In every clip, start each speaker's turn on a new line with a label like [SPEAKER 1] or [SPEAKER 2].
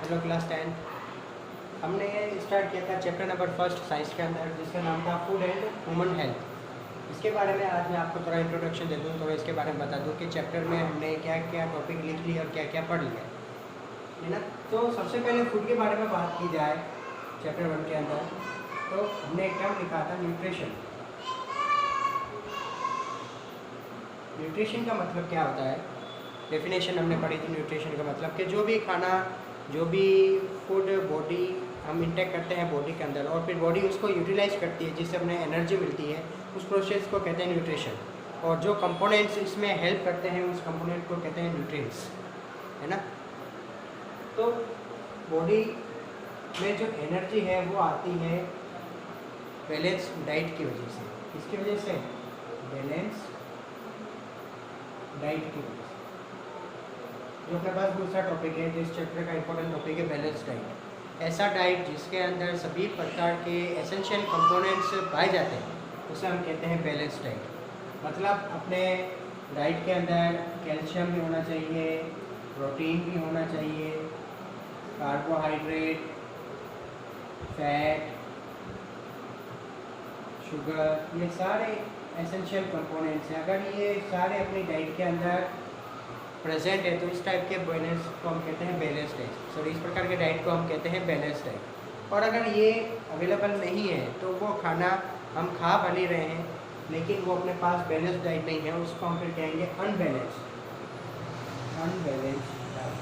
[SPEAKER 1] Hello class 10। हमने start किया था चैप्टर नंबर फर्स्ट साइंस के अंदर, जिसका नाम था फूड एंड ह्यूमन हेल्थ। इसके बारे में आज मैं आपको थोड़ा इंट्रोडक्शन दे दूँ, थोड़ा इसके बारे में बता दूँ कि चैप्टर में हमने क्या क्या टॉपिक लिख लिया और क्या क्या पढ़ लिया है ना। तो सबसे पहले फूड के बारे में बात की जाए चैप्टर 1 के अंदर, तो हमने एक टर्म लिखा था न्यूट्रिशन। न्यूट्रिशन का मतलब क्या होता है, डेफिनेशन हमने पढ़ी थी न्यूट्रिशन का मतलब कि जो भी खाना, जो भी फूड बॉडी हम इंटेक करते हैं बॉडी के अंदर और फिर बॉडी उसको यूटिलाइज करती है, जिससे हमें एनर्जी मिलती है, उस प्रोसेस को कहते हैं न्यूट्रिशन। और जो कंपोनेंट्स इसमें हेल्प करते हैं उस कंपोनेंट को कहते हैं न्यूट्रिएंट्स, है ना। तो बॉडी में जो एनर्जी है वो आती है बैलेंस डाइट की वजह से। इसकी वजह से बैलेंस डाइट की वजह से, जो अपने पास दूसरा टॉपिक है, जिस चैप्टर का इंपॉर्टेंट टॉपिक है बैलेंस डाइट। ऐसा डाइट जिसके अंदर सभी प्रकार के एसेंशियल कंपोनेंट्स पाए जाते हैं उसे हम कहते हैं बैलेंस डाइट। मतलब अपने डाइट के अंदर कैल्शियम भी होना चाहिए, प्रोटीन भी होना चाहिए, कार्बोहाइड्रेट, फैट, शुगर, ये सारे एसेंशियल कंपोनेंट्स हैं। अगर ये सारे अपनी डाइट के अंदर प्रेजेंट है तो इस टाइप के बैलेंस को हम कहते हैं बैलेंस डाइट। सॉरी, इस प्रकार के डाइट को हम कहते हैं बैलेंस डाइट। और अगर ये अवेलेबल नहीं है तो वो खाना हम खा भले रहे हैं लेकिन वो अपने पास बैलेंस डाइट नहीं है, उसको हम फिर कहेंगे अनबैलेंस्ड डाइट।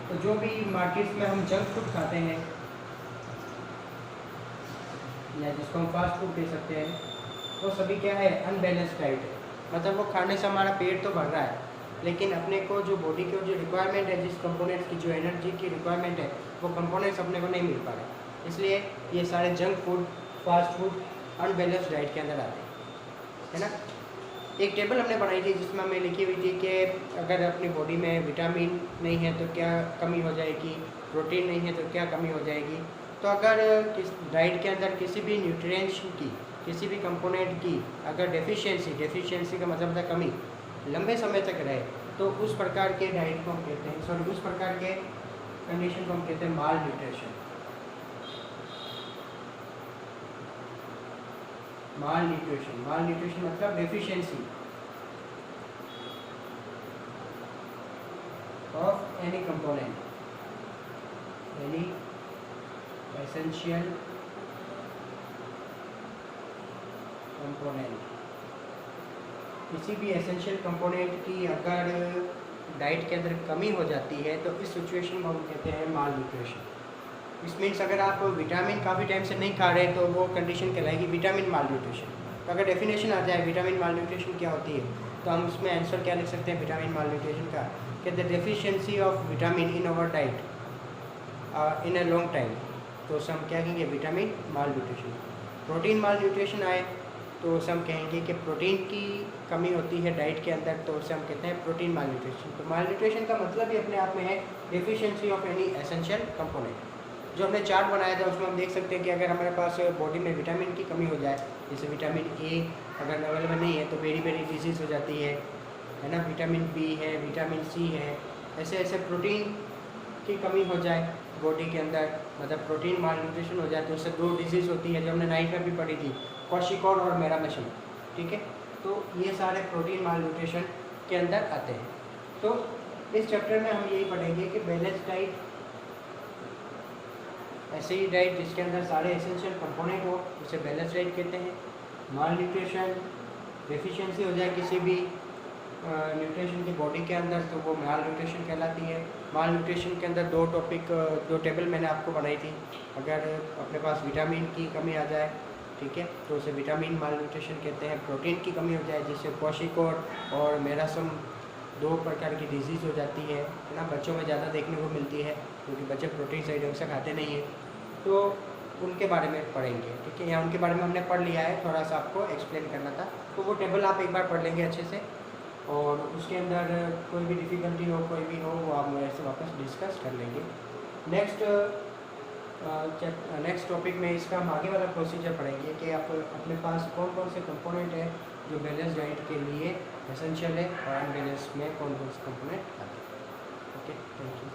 [SPEAKER 1] तो जो भी मार्केट्स में हम जंक फूड खाते हैं या जिसको हम फास्ट फूड कह सकते हैं, वो सभी क्या है, अनबैलेंस्ड डाइट है। मतलब वो खाने से हमारा पेट तो भर रहा है लेकिन अपने को जो बॉडी की जो रिक्वायरमेंट है, जिस कंपोनेंट्स की जो एनर्जी की रिक्वायरमेंट है, वो कंपोनेंट्स अपने को नहीं मिल पा रहे। इसलिए ये सारे junk food, fast food unbalanced diet के अंदर आते हैं, है ना। एक टेबल हमने बनाई थी जिसमें हमें लिखी हुई थी कि अगर अपनी बॉडी में विटामिन नहीं है तो क्या कमी हो जाएगी, प्रोटीन नहीं है तो क्या कमी हो जाएगी। तो अगर किस डाइट के अंदर किसी भी न्यूट्रिएंट्स की, किसी भी कंपोनेंट की अगर डेफिशिएंसी का मतलब है कमी, लंबे समय तक रहे तो उस प्रकार के डाइट को हम कहते हैं, सॉरी उस प्रकार के कंडीशन को हम कहते हैं माल न्यूट्रिशन। माल न्यूट्रिशन मतलब deficiency of any component, any essential component. किसी भी एसेंशियल कंपोनेंट की अगर डाइट के अंदर कमी हो जाती है तो इस सिचुएशन को हम कहते हैं माल न्यूट्रिशन। इस मीन्स अगर आप विटामिन काफ़ी टाइम से नहीं खा रहे तो वो कंडीशन कहलाएगी विटामिन माल न्यूट्रिशन। तो अगर डेफिनेशन आ जाए विटामिन माल न्यूट्रिशन क्या होती है तो हम उसमें आंसर क्या लिख सकते हैं विटामिन माल न्यूट्रिशन का, कि the deficiency of vitamin in our diet in a long time, तो उसे हम क्या कहेंगे vitamin malnutrition. Protein malnutrition आए तो उसे हम कहेंगे कि प्रोटीन की कमी होती है डाइट के अंदर, तो उसे हम कहते हैं प्रोटीन माल न्यूट्रिशन। तो माल न्यूट्रिशन का मतलब ही अपने आप में है deficiency of any essential component. जो हमने चार्ट बनाया था उसमें हम देख सकते हैं कि अगर हमारे पास बॉडी में विटामिन की कमी हो जाए, जैसे विटामिन ए अगर अवेलेबल नहीं है तो बेरी बेरी डिजीज़ हो जाती है ना। विटामिन बी है, विटामिन सी है, ऐसे ऐसे प्रोटीन की कमी हो जाए बॉडी के अंदर, मतलब प्रोटीन माल न्यूट्रिशन हो जाए तो उससे 2 डिजीज़ होती है जो हमने 9th में भी पढ़ी थी, क्वाशिकॉड और मेरामेशन। ठीक है, तो ये सारे प्रोटीन माल न्यूट्रिशन के अंदर आते हैं। तो इस चैप्टर में हम यही पढ़ेंगे कि बैलेंस डाइट ऐसे ही डाइट जिसके अंदर सारे एसेंशियल कंपोनेंट हो उसे बैलेंस डाइट कहते हैं। माल न्यूट्रिशन, डेफिशिएंसी हो जाए किसी भी न्यूट्रिशन की बॉडी के अंदर तो वो माल न्यूट्रिशन कहलाती है। माल न्यूट्रिशन के अंदर 2 टेबल मैंने आपको बनाई थी। अगर अपने पास विटामिन की कमी आ जाए, ठीक है, तो उसे विटामिन माल न्यूट्रिशन कहते हैं। प्रोटीन की कमी हो जाए जिससे क्वाशिकॉड और मेरासम 2 प्रकार की डिजीज़ हो जाती है ना, बच्चों में ज़्यादा देखने को मिलती है क्योंकि बच्चे प्रोटीन सही ढंग से खाते नहीं हैं, तो उनके बारे में पढ़ेंगे। ठीक है, या उनके बारे में हमने पढ़ लिया है, थोड़ा सा आपको एक्सप्लेन करना था, तो वो टेबल आप एक बार पढ़ लेंगे अच्छे से और उसके अंदर कोई भी डिफ़िकल्टी हो, कोई भी हो, वो आप मेरे से वापस डिस्कस कर लेंगे। नेक्स्ट टॉपिक में इसका हम आगे वाला प्रोसीजर पढ़ेंगे कि आप अपने पास कौन कौन से कंपोनेंट है जो बैलेंस डाइट के लिए एसेंशियल है और अनबैलेंस में कौन कौन से कंपोनेंट आते हैं। Okay, thank you.